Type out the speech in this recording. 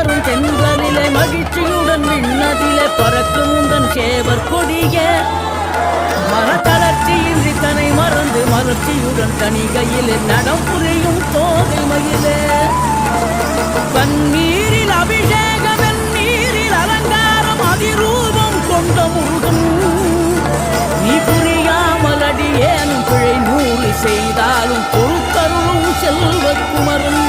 தென்றலிலே மகிழ்ச்சியுடன் விண்ணதிலே பறக்கும் உந்தன் சேவர் கொடிய மனத்தளர்ச்சியின்றி தன்னை மறந்து மலர்ச்சியுடன் தனிகையிலே நடம் புரியும் தோகை மயிலே பன்னீரில் அபிஷேகம் நீரில் அலங்காரம் அதிரூபம் கொண்ட முருகன் நீ புரியாமல் அடியேனும் பிழை 100 செய்தாலும் பொறுத்தருளும் செல்வக்குமரன்